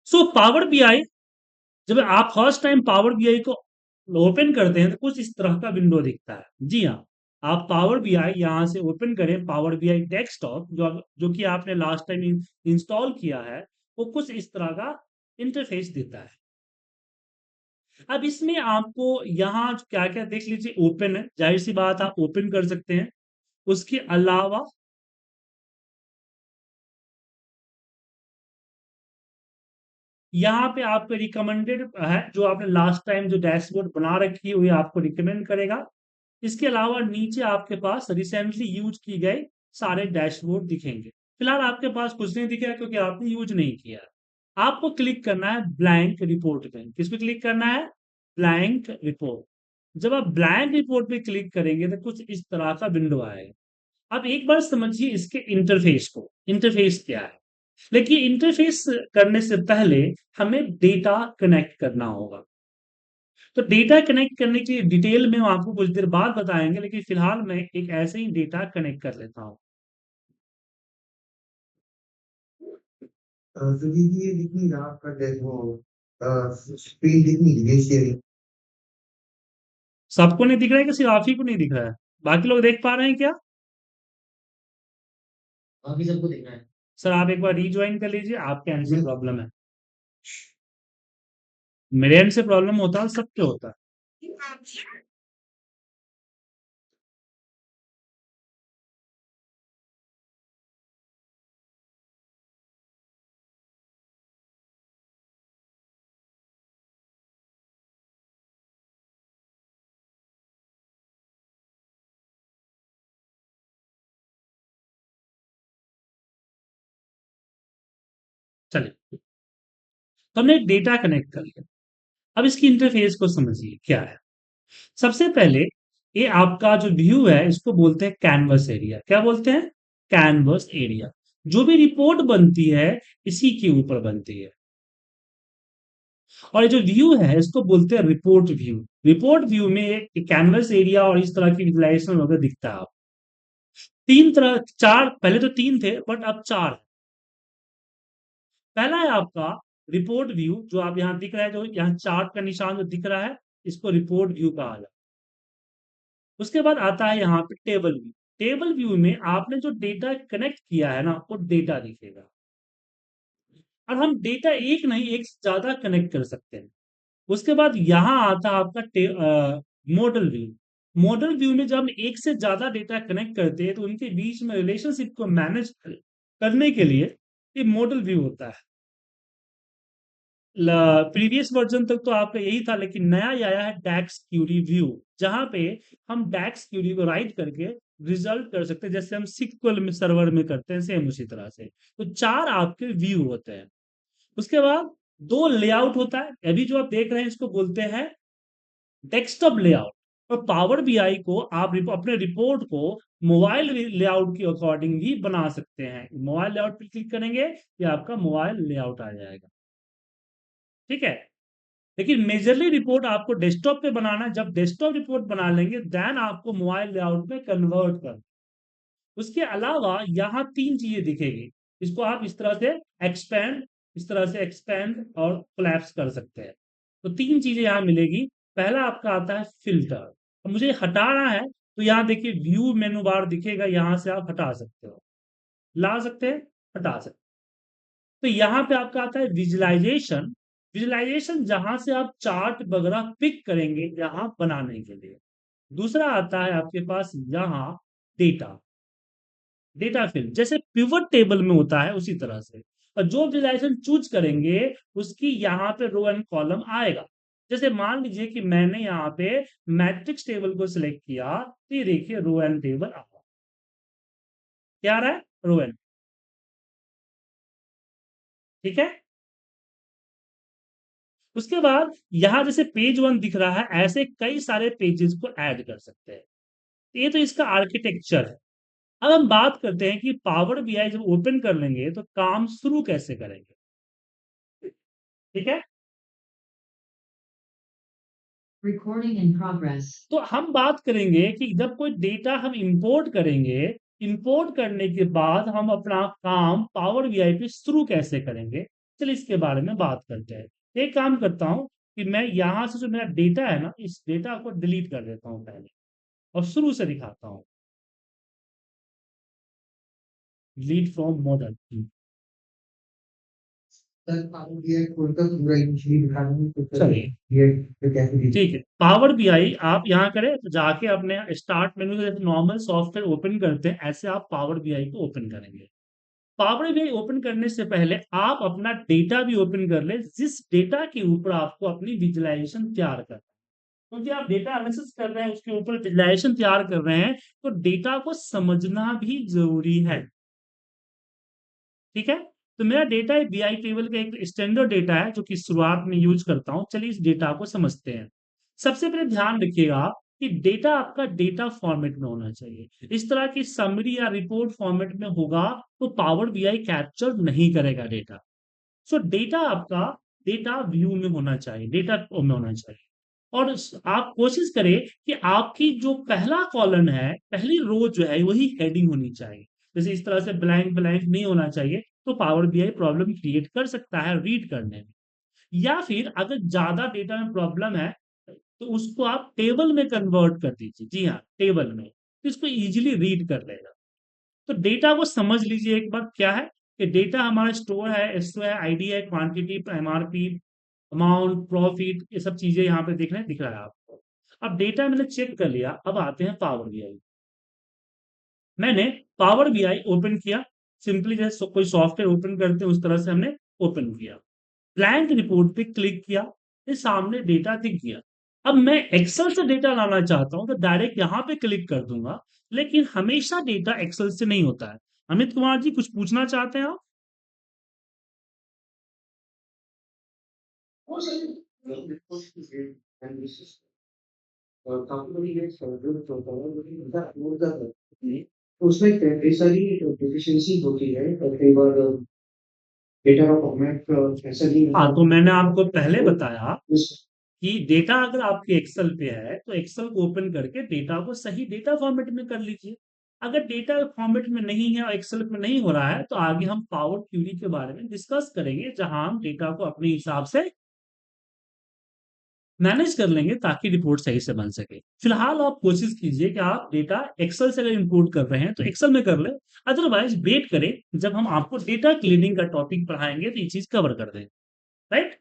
So power BI, जब आप first time power BI को ओपन करते हैं तो कुछ इस तरह का विंडो दिखता है। जी हाँ, आप पावर बीआई यहां से ओपन करें, पावर बीआई डेस्कटॉप जो कि आपने लास्ट टाइम इंस्टॉल किया है, वो कुछ इस तरह का इंटरफेस देता है। अब इसमें आपको यहाँ क्या क्या देख लीजिए, ओपन है, जाहिर सी बात आप ओपन कर सकते हैं। उसके अलावा यहाँ पे आपको रिकमेंडेड है, जो आपने लास्ट टाइम जो डैशबोर्ड बना रखी है वही आपको रिकमेंड करेगा। इसके अलावा नीचे आपके पास रिसेंटली यूज की गए सारे डैशबोर्ड दिखेंगे। फिलहाल आपके पास कुछ नहीं दिखेगा क्योंकि आपने यूज नहीं किया। आपको क्लिक करना है ब्लैंक रिपोर्ट पे। किस पे क्लिक करना है? Blank report. जब आप ब्लैंक रिपोर्ट पे क्लिक करेंगे तो कुछ इस तरह का विंडो आएगा। अब एक बार समझिए इसके इंटरफेस को, इंटरफेस क्या है। लेकिन इंटरफेस करने से पहले हमें डेटा कनेक्ट करना होगा। तो डेटा कनेक्ट करने की डिटेल में हम आपको कुछ देर बाद बताएंगे, लेकिन फिलहाल मैं एक ऐसे ही डेटा कनेक्ट कर लेता हूँ। तो ये दिखनी रहा आपका वो स्क्रीन दिखनी है शेयरिंग। सबको नहीं दिख रहा है कि सिर्फ आप ही को नहीं दिख रहा है? बाकी लोग देख पा रहे हैं क्या? बाकी सबको दिख रहा है। सर आप एक बार रिज्वाइन कर लीजिए, आपके एंड से मैं प्रॉब्लम है। मेरे एंड से प्रॉब्लम होता है, सबके होता है। चलिए, तो हमने डेटा कनेक्ट कर लिया। अब इसकी इंटरफेस को समझिए क्या है। सबसे पहले ये आपका जो व्यू है इसको बोलते हैं कैनवस एरिया। क्या बोलते हैं? Canvas area. जो भी रिपोर्ट बनती है इसी के ऊपर बनती है। और ये जो व्यू है इसको बोलते हैं रिपोर्ट व्यू। रिपोर्ट व्यू में एक कैनवस एरिया और इस तरह की विजुलाइजेशन वगैरह दिखता है। आप तीन तरह, चार, पहले तो तीन थे बट अब चार। पहला है आपका रिपोर्ट व्यू, जो आप यहाँ दिख रहा है, जो यहाँ चार्ट का निशान जो दिख रहा है, इसको रिपोर्ट व्यू कहा जाता है। उसके बाद आता है यहाँ पे टेबल व्यू। टेबल व्यू में आपने जो डेटा कनेक्ट किया है ना, वो डेटा दिखेगा। और हम डेटा एक नहीं, एक से ज्यादा कनेक्ट कर सकते हैं। उसके बाद यहाँ आता है आपका मॉडल व्यू। मॉडल व्यू में जब हम एक से ज्यादा डेटा कनेक्ट करते हैं तो उनके बीच में रिलेशनशिप को मैनेज करने के लिए ये मॉडल व्यू होता है। प्रीवियस वर्जन तक तो आपका यही था, लेकिन नया ये आया है डैक्स क्यूरी व्यू, जहां पे हम डैक्स क्यूरी को राइट करके रिजल्ट कर सकते हैं, जैसे हम सिक्वल में सर्वर में करते हैं, सेम उसी तरह से। तो चार आपके व्यू होते हैं। उसके बाद दो लेआउट होता है। अभी जो आप देख रहे हैं इसको बोलते हैं डेस्कटॉप लेआउट। और पावर बीआई को आप अपने रिपोर्ट को मोबाइल लेआउट के अकॉर्डिंग भी बना सकते हैं। मोबाइल लेआउट पर क्लिक करेंगे, ये आपका मोबाइल लेआउट आ जाएगा। ठीक है। लेकिन मेजरली रिपोर्ट आपको डेस्कटॉप पे बनाना है। जब डेस्कटॉप रिपोर्ट बना लेंगे देन आपको मोबाइल लेआउट में कन्वर्ट कर। उसके अलावा यहाँ तीन चीजें दिखेगी। इसको आप इस तरह से एक्सपेंड, इस तरह से एक्सपेंड और कोलैप्स कर सकते हैं। तो तीन चीजें यहाँ मिलेगी। पहला आपका आता है फिल्टर। तो मुझे हटाना है तो यहाँ देखिए व्यू मेनू बार दिखेगा, यहाँ से आप हटा सकते हो, ला सकते हैं, हटा सकते हैं। तो यहाँ पे आपका आता है विजुलाइजेशन। विजुलाइजेशन जहां से आप चार्ट वगैरह पिक करेंगे यहाँ बनाने के लिए। दूसरा आता है आपके पास यहाँ डेटा, डेटा फिल्म, जैसे पिवट टेबल में होता है उसी तरह से। और जो विजुलाइजेशन चूज करेंगे उसकी यहाँ पे रो एंड कॉलम आएगा। जैसे मान लीजिए कि मैंने यहाँ पे मैट्रिक्स टेबल को सिलेक्ट किया, तो ये देखिए रो एंड टेबल आ रहा है। क्या आ रहा है? Row end. ठीक है। उसके बाद यहां जैसे पेज वन दिख रहा है, ऐसे कई सारे पेजेस को ऐड कर सकते हैं। ये तो इसका आर्किटेक्चर है। अब हम बात करते हैं कि पावर बीआई जब ओपन कर लेंगे तो काम शुरू कैसे करेंगे। ठीक है। Recording in progress. तो हम बात करेंगे कि जब कोई डेटा हम इंपोर्ट करेंगे, इंपोर्ट करने के बाद हम अपना काम पावर बीआई पे शुरू कैसे करेंगे। चलिए इसके बारे में बात करते हैं। एक काम करता हूँ कि मैं यहाँ से जो मेरा डेटा है ना, इस डेटा को डिलीट कर देता हूँ पहले और शुरू से दिखाता हूँ। Delete from model. Sir power BI खोलकर पूरा यूजली दिखाने में तो सर चलिए ये तो कैसे दी ठीक है, पावर बीआई आप यहाँ करें तो जाके अपने स्टार्ट मेनू से जैसे नॉर्मल सॉफ्टवेयर ओपन करते हैं, ऐसे आप पावर बीआई को ओपन करेंगे। पावर बीआई ओपन करने से पहले आप अपना डेटा भी ओपन कर ले, जिस डेटा के ऊपर आपको अपनी विजुअलाइजेशन तैयार करना है। क्योंकि आप डेटा एनालिसिस कर रहे हैं, उसके ऊपर विजुअलाइजेशन तैयार कर रहे हैं, तो डेटा को समझना भी जरूरी है। ठीक है, तो मेरा डेटा बीआई टेबल का एक स्टैंडर्ड डेटा है जो कि शुरुआत में यूज करता हूं। चलिए इस डेटा को समझते हैं। सबसे पहले ध्यान रखिएगा कि डेटा आपका डेटा फॉर्मेट में होना चाहिए। इस तरह की समरी या रिपोर्ट फॉर्मेट में होगा तो पावर बीआई कैप्चर नहीं करेगा डेटा। सो डेटा आपका डेटा व्यू में होना चाहिए, डेटा में होना चाहिए। और आप कोशिश करें कि आपकी जो पहला कॉलम है, पहली रो जो है वही हेडिंग होनी चाहिए। जैसे इस तरह से ब्लैंक ब्लैंक नहीं होना चाहिए, तो पावर बीआई प्रॉब्लम क्रिएट कर सकता है रीड करने में। या फिर अगर ज्यादा डेटा में प्रॉब्लम है तो उसको आप टेबल में कन्वर्ट कर दीजिए। जी हाँ, टेबल में, तो इसको इजीली रीड कर लेगा। तो डेटा को समझ लीजिए एक बार क्या है कि डेटा हमारा स्टोर है, एसओ है, आईडी है, क्वांटिटी, एमआरपी, अमाउंट, प्रॉफिट, ये सब चीजें यहाँ पे दिख रहा है आपको। अब डेटा मैंने चेक कर लिया, अब आते हैं पावर बीआई। मैंने पावर बीआई ओपन किया, सिंपली जैसे कोई सॉफ्टवेयर ओपन करते हैं उस तरह से हमने ओपन किया। ब्लैंक रिपोर्ट पे क्लिक किया, ये सामने डेटा दिख गया। अब मैं एक्सेल से डेटा लाना चाहता हूं तो डायरेक्ट यहां पे क्लिक कर दूंगा, लेकिन हमेशा डेटा एक्सेल से नहीं होता है। अमित कुमार जी कुछ पूछना चाहते हैं आप? वो सर रिपोर्ट एनालिसिस और काफी बड़ी है सर्वर होता है लेकिन उनका वो ज्यादा जी। उसमें कई सारी डिफिशियंसी होती है और कई बार डेटा का फॉर्मेट ऐसा नहीं हाँ, होता तो मैंने आपको पहले तो बताया उस कि डेटा अगर आपके एक्सेल पे है तो एक्सेल को ओपन करके डेटा को सही डेटा फॉर्मेट में कर लीजिए। अगर डेटा फॉर्मेट में नहीं है और एक्सेल में नहीं हो रहा है तो आगे हम पावर क्यूरी के बारे में डिस्कस करेंगे, जहां हम डेटा को अपने हिसाब से मैनेज कर लेंगे ताकि रिपोर्ट सही से बन सके। फिलहाल आप कोशिश कीजिए कि आप डेटा एक्सेल से अगर इंपोर्ट कर रहे हैं तो एक्सेल में कर ले, अदरवाइज वेट करें जब हम आपको डेटा क्लीनिंग का टॉपिक पढ़ाएंगे तो ये चीज कवर कर दें। राइट,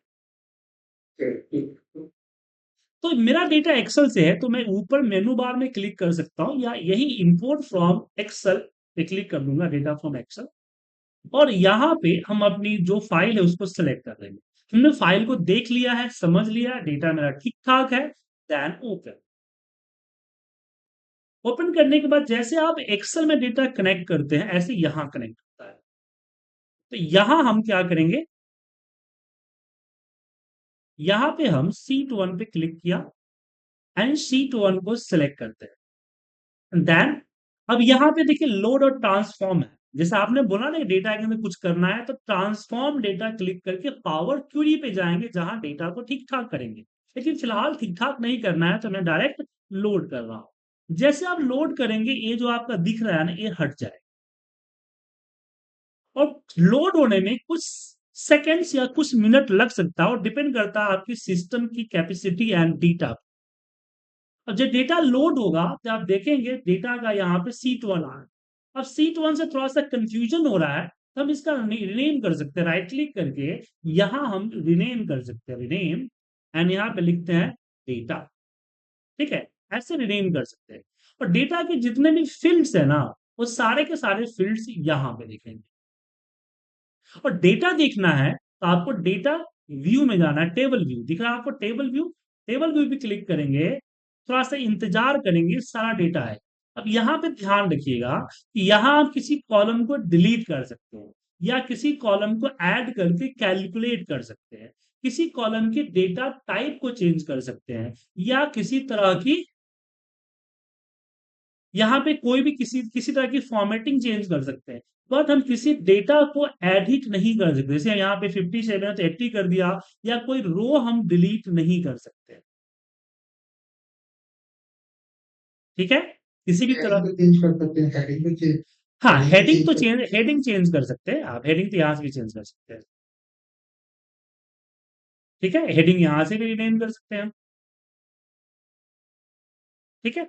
तो मेरा डेटा एक्सेल से है तो मैं ऊपर मेनू बार में क्लिक कर सकता हूं या यही इंपोर्ट फ्रॉम एक्सेल पे क्लिक कर दूंगा, डेटा फ्रॉम एक्सेल। और यहाँ पे हम अपनी जो फाइल है उसको सेलेक्ट कर देंगे। हमने फाइल को देख लिया है, समझ लिया, डेटा मेरा ठीक ठाक है, देन ओपन। ओपन करने के बाद जैसे आप एक्सेल में डेटा कनेक्ट करते हैं ऐसे यहां कनेक्ट होता है। तो यहां हम क्या करेंगे, यहां पे हम सीट वन पे क्लिक किया एंड सीट वन को सिलेक्ट करते हैं। देन अब यहां पे देखिए लोड और ट्रांसफॉर्म है। जैसे आपने बोला ना डेटा के अंदर कुछ करना है तो ट्रांसफॉर्म डेटा क्लिक करके पावर क्यूरी पे जाएंगे जहां डेटा को ठीक ठाक करेंगे। लेकिन फिलहाल ठीक ठाक नहीं करना है तो मैं डायरेक्ट लोड कर रहा हूं। जैसे आप लोड करेंगे ये जो आपका दिख रहा है ना ये हट जाए, और लोड होने में कुछ सेकेंड्स या कुछ मिनट लग सकता है और डिपेंड करता है आपकी सिस्टम की कैपेसिटी एंड डेटा। अब जब डेटा लोड होगा तो आप देखेंगे डेटा का यहाँ पे सीट वन आ है। अब सीट वन से थोड़ा सा कंफ्यूजन हो रहा है तो हम इसका रिनेम कर सकते हैं, राइट क्लिक करके यहां हम रिनेम कर सकते हैं, रिनेम, एंड यहाँ पे लिखते हैं डेटा। ठीक है, ऐसे रिनेम कर सकते हैं। और डेटा के जितने भी फील्ड्स है ना वो सारे के सारे फील्ड्स यहाँ पे दिखेंगे। और डेटा देखना है तो आपको डेटा व्यू में जाना है, टेबल व्यू दिख रहा है आपको, टेबल व्यू। टेबल व्यू पे क्लिक करेंगे, थोड़ा सा इंतजार करेंगे, सारा डेटा है। अब यहाँ पे ध्यान रखिएगा कि यहाँ आप किसी कॉलम को डिलीट कर सकते हो या किसी कॉलम को ऐड करके कैलकुलेट कर सकते हैं, किसी कॉलम के डेटा टाइप को चेंज कर सकते हैं, या किसी तरह की यहाँ पे कोई भी किसी किसी तरह की फॉर्मेटिंग चेंज कर सकते हैं। बट हम किसी डेटा को एडिट नहीं कर सकते। जैसे यहाँ पे 57 है तो 80 कर दिया, या कोई रो हम डिलीट नहीं कर सकते। ठीक है, किसी भी हेडिंग तरह। भी चेंज कर सकते हैं हेडिंग भी चेंज हाँ, हेडिंग भी हेडिंग चेंज तो कर चेंज, हेडिंग चेंज कर सकते हैं आप, हेडिंग तो यहाँ से भी चेंज कर सकते हैं। ठीक है, हेडिंग यहां से भी रिनेम कर सकते हैं हम। ठीक है,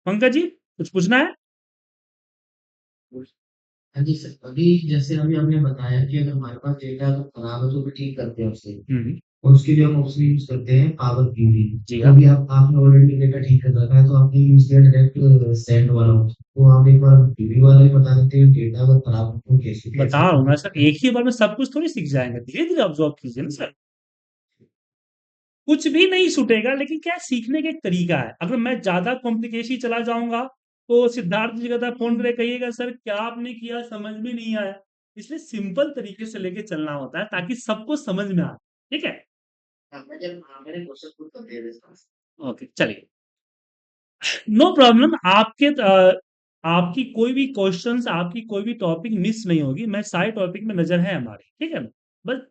पंकज जी कुछ पूछना है? हाँ जी सर, अभी जैसे अभी हमने बताया कि अगर हमारे पास डेटा अगर खराब है तो भी ठीक करते हैं उसे, हम्म, और उसके लिए हम ऑप्शन यूज करते हैं पावर क्यूरी। जी तो हाँ, अभी आपने ऑलरेडी डेटा ठीक कर रखा है, तो आपने यूज किया डायरेक्ट सेंड वाला ऑप्शन। तो आप एक बार क्यूरी वाला ही बता देते हैं, डेटा अगर खराब हो तो कैसे बता कैसे रहा हूँ ठीक ना कर सर, सकते हैं? एक ही बार में सब कुछ थोड़ी सीख जाएंगे, धीरे धीरे ऑब्जर्व कीजिए ना सर। कुछ भी नहीं छूटेगा, लेकिन क्या है, सीखने का एक तरीका है। अगर मैं ज्यादा कॉम्प्लिकेशन चला जाऊंगा तो सिद्धार्थ जी कहता फोन करे कहिएगा सर क्या आपने किया समझ में नहीं आया। इसलिए सिंपल तरीके से लेके चलना होता है ताकि सबको समझ में आए। ठीक है, मैंने क्वेश्चन खुद कर दिया इसका। ओके चलिए, नो प्रॉब्लम। आपकी कोई भी क्वेश्चंस, आपकी कोई भी टॉपिक मिस नहीं होगी, मैं सारे टॉपिक में नजर है हमारे। ठीक है, बस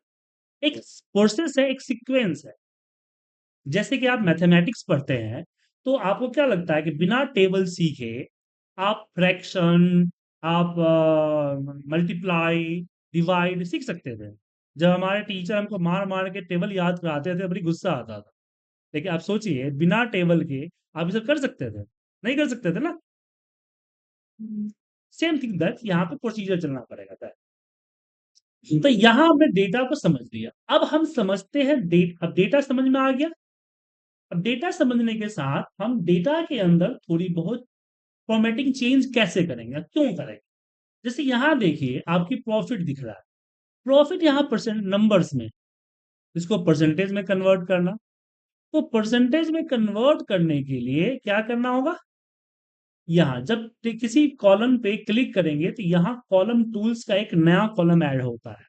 एक प्रोसेस है, एक सीक्वेंस है। जैसे कि आप मैथमेटिक्स पढ़ते हैं तो आपको क्या लगता है कि बिना टेबल सीखे आप फ्रैक्शन, आप मल्टीप्लाई, डिवाइड सीख सकते थे? जब हमारे टीचर हमको मार मार के टेबल याद कराते थे बड़ी गुस्सा आता था। लेकिन आप सोचिए बिना टेबल के आप ये सब कर सकते थे? नहीं कर सकते थे ना। सेम थिंग दैट यहाँ पे प्रोसीजर चलना पड़ेगा था। तो यहाँ हमने डेटा को समझ लिया, अब हम समझते हैं अब डेटा समझ में आ गया। अब डेटा समझने के साथ हम डेटा के अंदर थोड़ी बहुत फॉर्मेटिंग चेंज कैसे करेंगे, क्यों करेंगे? जैसे यहां देखिए आपकी प्रॉफिट दिख रहा है, प्रॉफिट यहाँ परसेंट नंबर्स में, इसको परसेंटेज में कन्वर्ट करना। तो परसेंटेज में कन्वर्ट करने के लिए क्या करना होगा? यहां जब किसी कॉलम पे क्लिक करेंगे तो यहाँ कॉलम टूल्स का एक नया कॉलम ऐड होता है।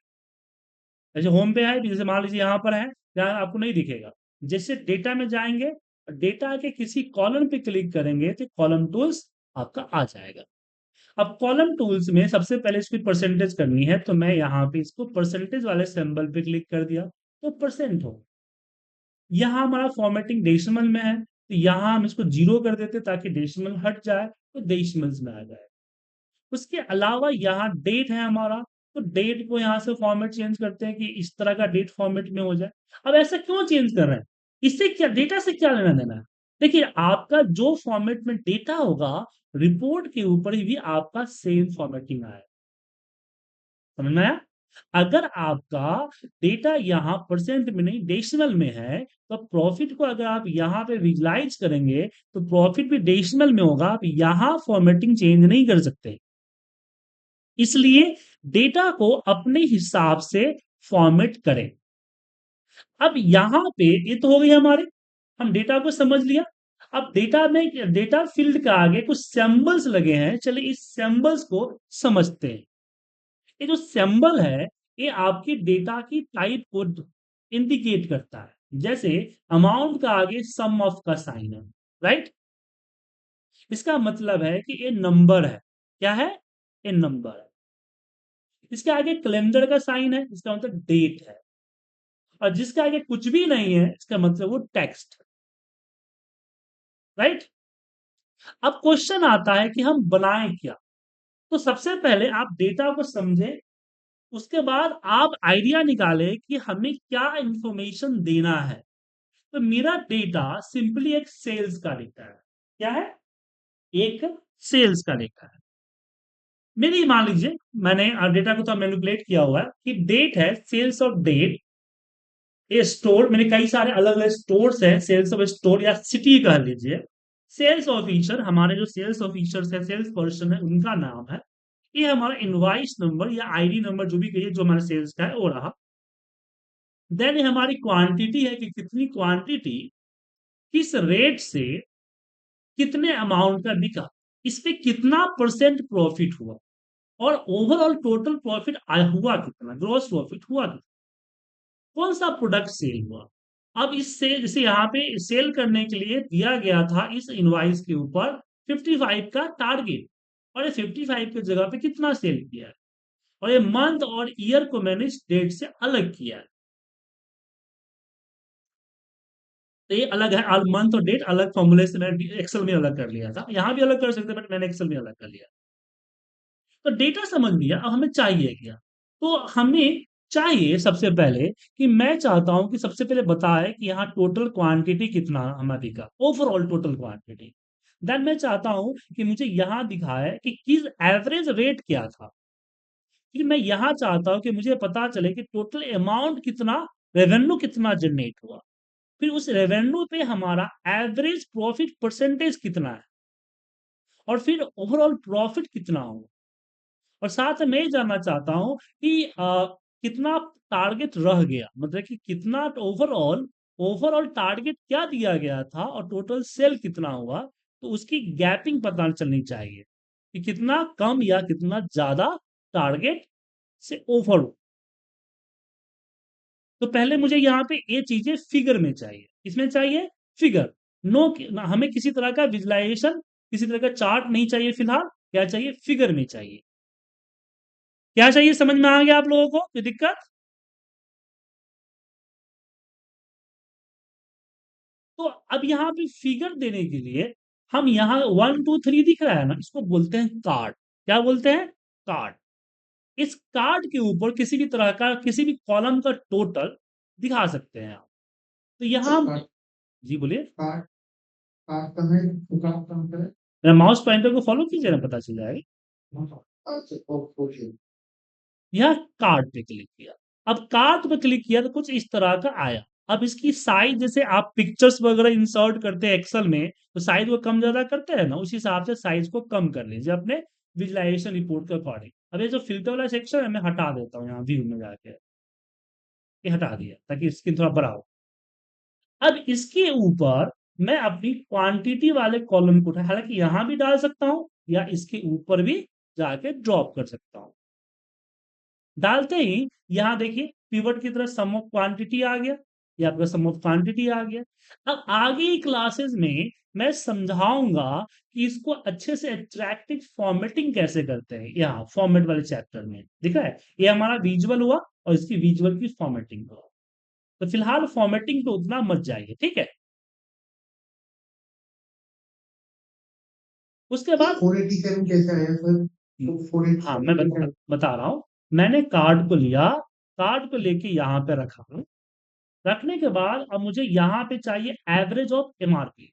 जैसे होम पे है, जैसे मान लीजिए यहाँ पर है, यहाँ आपको नहीं दिखेगा। जैसे डेटा में जाएंगे, डेटा के किसी कॉलम पे क्लिक करेंगे तो कॉलम टूल्स आपका आ जाएगा। अब कॉलम टूल्स में सबसे पहले इसकी परसेंटेज करनी है, तो मैं यहाँ पे इसको परसेंटेज वाले सिंबल पे क्लिक कर दिया तो परसेंट हो। यहाँ हमारा फॉर्मेटिंग डेसिमल में है तो यहाँ हम इसको जीरो कर देते ताकि डेसिमल हट जाए तो डेसिमल्स में आ जाए। उसके अलावा यहाँ डेट है हमारा, तो डेट को यहाँ से फॉर्मेट चेंज करते हैं कि इस तरह का डेट फॉर्मेट में हो जाए। अब ऐसा क्यों चेंज कर रहे हैं? इससे क्या, डेटा से क्या लेना देना है? देखिए आपका जो फॉर्मेट में डेटा होगा, रिपोर्ट के ऊपर ही आपका सेम फॉर्मेटिंग आए। समझ में आया? अगर आपका डेटा यहाँ परसेंट में नहीं डेसिमल में है, तो प्रॉफिट को अगर आप यहाँ पे विजुलाइज करेंगे तो प्रॉफिट भी डेसिमल में होगा, आप यहाँ फॉर्मेटिंग चेंज नहीं कर सकते। इसलिए डेटा को अपने हिसाब से फॉर्मेट करें। अब यहां पे ये तो हो गई हमारे, हम डेटा को समझ लिया। अब डेटा में, डेटा फील्ड के आगे कुछ सिंबल्स लगे हैं, चलिए इस सिंबल्स को समझते हैं। ये जो सिंबल है ये आपकी डेटा की टाइप को इंडिकेट करता है। जैसे अमाउंट का आगे सम ऑफ का साइन है, राइट? इसका मतलब है कि ये नंबर है। क्या है? ये नंबर है। इसके आगे कैलेंडर का साइन है, इसका मतलब डेट है। और जिसके आगे कुछ भी नहीं है इसका मतलब वो टेक्स्ट, राइट? अब क्वेश्चन आता है कि हम बनाएं क्या। तो सबसे पहले आप डेटा को समझें, उसके बाद आप आइडिया निकालें कि हमें क्या इंफॉर्मेशन देना है। तो मेरा डेटा सिंपली एक सेल्स का डेटा है। क्या है? एक सेल्स का डेटा है। मेरी मान लीजिए मैंने डेटा को तो मैनिपुलेट किया हुआ है कि डेट है, सेल्स ऑफ डेट। ये स्टोर, मैंने कई सारे अलग अलग स्टोर्स हैं, सेल्स ऑफ स्टोर या सिटी कह लीजिए। सेल्स ऑफिसर, हमारे जो सेल्स ऑफिसर्स है, सेल्स पर्सन है, उनका नाम है। ये हमारा इनवाइस नंबर या आईडी नंबर जो भी कहिए, जो हमारे सेल्स का है वो रहा। देन हमारी क्वांटिटी है कि कितनी क्वांटिटी किस रेट से कितने अमाउंट का बिका, इस पे कितना परसेंट प्रॉफिट हुआ, और ओवरऑल टोटल प्रॉफिट हुआ कितना, ग्रॉस प्रॉफिट हुआ कितना, कौन सा प्रोडक्ट सेल हुआ। अब इससे जैसे यहाँ पे सेल करने के लिए दिया गया था इस इनवाइस के ऊपर 55 का टारगेट, और ये 55 की जगह पे कितना सेल किया है, और ये मंथ और ईयर को मैंने इस डेट से अलग किया है। तो ये अलग है, मंथ और डेट अलग फॉर्मूले से मैंने एक्सेल में अलग कर लिया था, यहाँ भी अलग कर सकते बट मैंने एक्सेल में अलग कर लिया। तो डेटा समझ लिया, अब हमें चाहिए क्या? तो हमें चाहिए सबसे पहले कि मैं चाहता हूं कि सबसे पहले बताए कि यहाँ टोटल क्वांटिटी कितना हमारा बिका, ओवरऑल टोटल क्वांटिटी। देन मैं चाहता हूं कि मुझे यहाँ दिखाए कि किस एवरेज रेट क्या था। फिर मैं यहाँ चाहता हूं कि मुझे पता चले कि टोटल अमाउंट कितना, रेवेन्यू कितना जनरेट हुआ। फिर उस रेवेन्यू पे हमारा एवरेज प्रॉफिट परसेंटेज कितना है, और फिर ओवरऑल प्रॉफिट कितना होगा। और साथ में मैं ये जानना चाहता हूँ कि कितना टारगेट रह गया, मतलब कि कितना ओवरऑल ओवरऑल टारगेट क्या दिया गया था और टोटल सेल कितना हुआ। तो उसकी गैपिंग पता चलनी चाहिए कि कितना कम या कितना ज्यादा टारगेट से ओवर हो। तो पहले मुझे यहाँ पे ये चीजें फिगर में चाहिए, इसमें चाहिए फिगर। नो, हमें किसी तरह का विजुलाइजेशन, किसी तरह का चार्ट नहीं चाहिए फिलहाल। क्या चाहिए? फिगर में चाहिए। क्या चाहिए? समझ में आ गया आप लोगों को? कोई दिक्कत? तो अब यहाँ पे फिगर देने के लिए हम यहाँ 1 2 3 दिख रहा है ना, इसको बोलते हैं कार्ड। क्या बोलते हैं? कार्ड। इस कार्ड के ऊपर किसी भी तरह का, किसी भी कॉलम का टोटल दिखा सकते हैं आप। तो यहाँ जी बोलिए। मेरा माउस पॉइंटर को फॉलो कीजिए ना, पता चल जाएगा। यह कार्ड पे क्लिक किया। अब कार्ड पे क्लिक किया तो कुछ इस तरह का आया। अब इसकी साइज, जैसे आप पिक्चर्स वगैरह इंसर्ट करते हैं एक्सेल में, तो साइज को कम ज्यादा करते हैं ना, उस हिसाब से साइज को कम कर लीजिए अपने विजुलाइजेशन रिपोर्ट के अकॉर्डिंग। अब ये जो फिल्टर वाला सेक्शन है मैं हटा देता हूँ, यहाँ व्यू में जाके ये हटा दिया ताकि स्क्रीन थोड़ा बड़ा हो। अब इसके ऊपर मैं अपनी क्वांटिटी वाले कॉलम को उठा, हालांकि यहां भी डाल सकता हूं या इसके ऊपर भी जाके ड्रॉप कर सकता हूं। डालते ही यहां देखिए पिवट की तरह सम ऑफ क्वांटिटी आ गया, ये आपका सम ऑफ क्वांटिटी आ गया। अब आगे की क्लासेस में मैं समझाऊंगा कि इसको अच्छे से अट्रैक्टिव फॉर्मेटिंग कैसे करते हैं। यहाँ फॉर्मेट वाले चैप्टर में दिखा है, ये हमारा विजुअल हुआ और इसकी विजुअल की फॉर्मेटिंग हुआ। तो फिलहाल फॉर्मेटिंग पे उतना मत जाइए, ठीक है। उसके बाद 487 कैसा है सर? तो हाँ, मैं बता रहा हूं। मैंने कार्ड को लिया, कार्ड को लेके यहाँ पे रखा। रखने के बाद अब मुझे यहाँ पे चाहिए एवरेज ऑफ एमआरपी।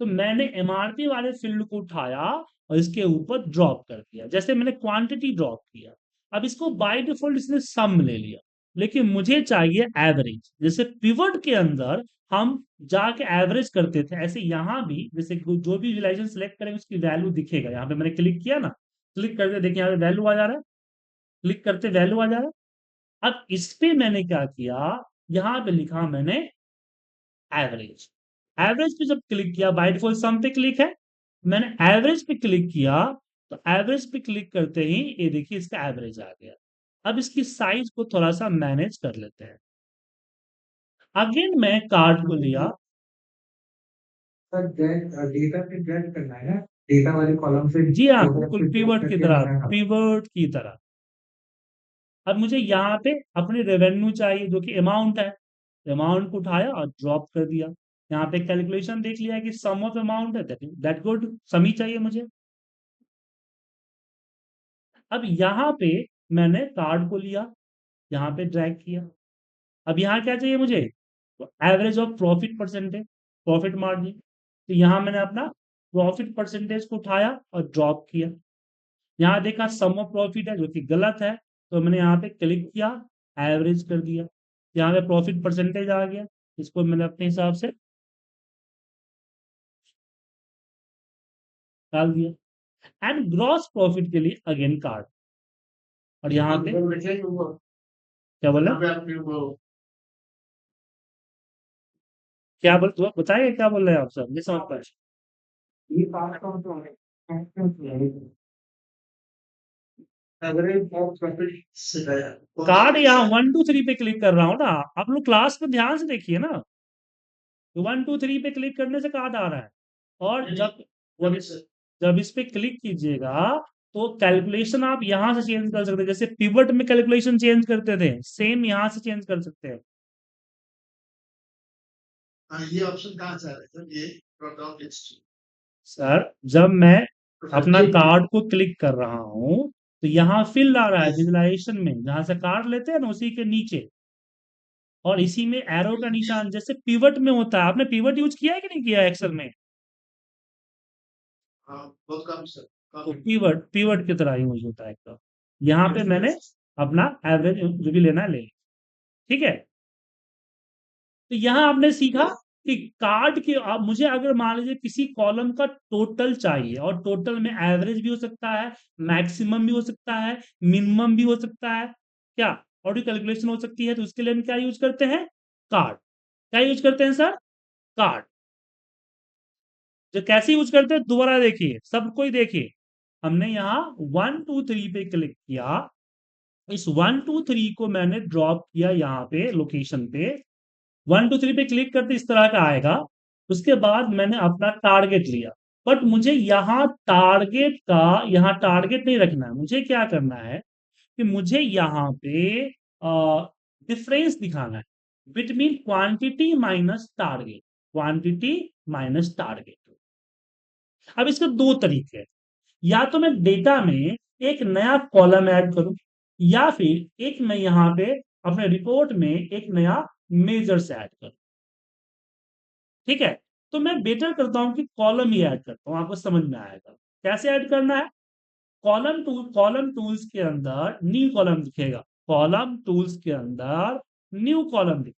तो मैंने एमआरपी वाले फील्ड को उठाया और इसके ऊपर ड्रॉप कर दिया, जैसे मैंने क्वांटिटी ड्रॉप किया। अब इसको बाय डिफॉल्ट इसने सम ले लिया, लेकिन मुझे चाहिए एवरेज। जैसे पिवट के अंदर हम जाके एवरेज करते थे, ऐसे यहाँ भी जैसे जो भी विजुलाइजेशन सेलेक्ट करेंगे उसकी वैल्यू दिखेगा। यहाँ पे मैंने क्लिक किया ना, क्लिक करके देखिए यहाँ पे वैल्यू आ जा रहा है, क्लिक करते वैल्यू आ जा रहा है। अब इस पे मैंने क्या किया, यहाँ पे लिखा मैंने एवरेज। एवरेज पे जब क्लिक किया, बाय डिफॉल्ट सम पे क्लिक है, मैंने एवरेज पे क्लिक किया। तो एवरेज पे क्लिक करते ही ये देखिए इसका एवरेज आ गया। अब इसकी साइज को थोड़ा सा मैनेज कर लेते हैं। अगेन मैं कार्ड को लिया। सर डेटा पे ड्रैग करना है ना, डेटा वाले कॉलम से जी हाँ, डेटा बिल्कुल पे ड्रैग पिवट की करके तरह, लाना है। पिवट की तरह। अब मुझे यहाँ पे अपनी रेवेन्यू चाहिए जो कि अमाउंट है। अमाउंट को उठाया और ड्रॉप कर दिया। यहाँ पे कैलकुलेशन देख लिया कि सम ऑफ अमाउंट है, दैट गुड, सम ही चाहिए मुझे। अब यहाँ पे मैंने कार्ड को लिया, यहाँ पे ड्रैग किया। अब यहाँ क्या चाहिए मुझे? तो average of profit percentage, profit margin. तो यहाँ मैंने अपना प्रॉफिट परसेंटेज को उठाया और ड्रॉप किया। यहाँ देखा सम ऑफ प्रॉफिट है जो कि गलत है, तो मैंने यहाँ पे क्लिक किया, एवरेज कर दिया। यहाँ पे प्रॉफिट परसेंटेज आ गया, इसको मैंने अपने हिसाब से डाल दिया। एंड ग्रॉस प्रॉफिट के लिए अगेन कार्ड। और यहाँ पे क्या बोला, क्या बोल, तो बताइए क्या बोल रहे हैं आप सर, ये समझ पाए। ये पास कौन सा है? एवरेज ऑफ प्रॉफिट सिखाया। कार्ड यहाँ 1 2 3 पे क्लिक कर रहा हूँ ना, आप लोग क्लास में ध्यान से देखिए ना। तो 1 2 3 पे क्लिक करने से कार्ड आ रहा है। और जब इस पे क्लिक कीजिएगा तो कैलकुलेशन आप यहां से चेंज कर सकते हैं, जैसे पिवट में कैलकुलेशन चेंज करते थे, सेम यहां से चेंज कर सकते हैं। हाँ, ये ऑप्शन कहाँ से आ रहा है सर? ये ड्रॉप डाउन लिस्ट। सर जब मैं अपना कार्ड को क्लिक कर रहा हूं तो यहाँ फिल आ रहा है विजुलाइजेशन में, जहां से काट लेते हैं ना उसी के नीचे, और इसी में एरो का निशान जैसे पिवट में होता है। आपने पिवट यूज किया है कि नहीं किया एक्सेल में? हाँ, बहुत कम सर, तो कम। पिवट पिवट की तरह यूज होता है एकदम। यहाँ पे मैंने अपना एवरेज जो भी लेना है ले लिया। ठीक है, तो यहाँ आपने सीखा कि कार्ड के, आप मुझे अगर मान लीजिए किसी कॉलम का टोटल चाहिए, और टोटल में एवरेज भी हो सकता है, मैक्सिमम भी हो सकता है, मिनिमम भी हो सकता है, क्या ऑटो कैलकुलेशन हो सकती है, तो उसके लिए हम क्या यूज करते हैं? कार्ड। क्या यूज करते हैं सर? कार्ड। जो कैसे यूज करते हैं दोबारा देखिए, सब कोई देखिए। हमने यहाँ 1 2 3 पे क्लिक किया, इस 1 2 3 को मैंने ड्रॉप किया यहाँ पे लोकेशन पे। 1 2 3 पे क्लिक करते इस तरह का आएगा। उसके बाद मैंने अपना टारगेट लिया, बट मुझे यहाँ टारगेट नहीं रखना है। मुझे क्या करना है कि मुझे यहाँ पे डिफरेंस दिखाना है between quantity minus target, quantity minus target. अब इसके दो तरीके हैं, या तो मैं डेटा में एक नया कॉलम ऐड करूं, या फिर एक मैं यहां पे अपने रिपोर्ट में एक नया मेजर्स ऐड करूं। ठीक है, तो मैं बेटर करता हूं कि कॉलम ही ऐड करता हूं, आपको समझ में आएगा कैसे ऐड करना है। कॉलम टूल्स के अंदर न्यू कॉलम दिखेगा, कॉलम टूल्स के अंदर न्यू कॉलम दिखेगा,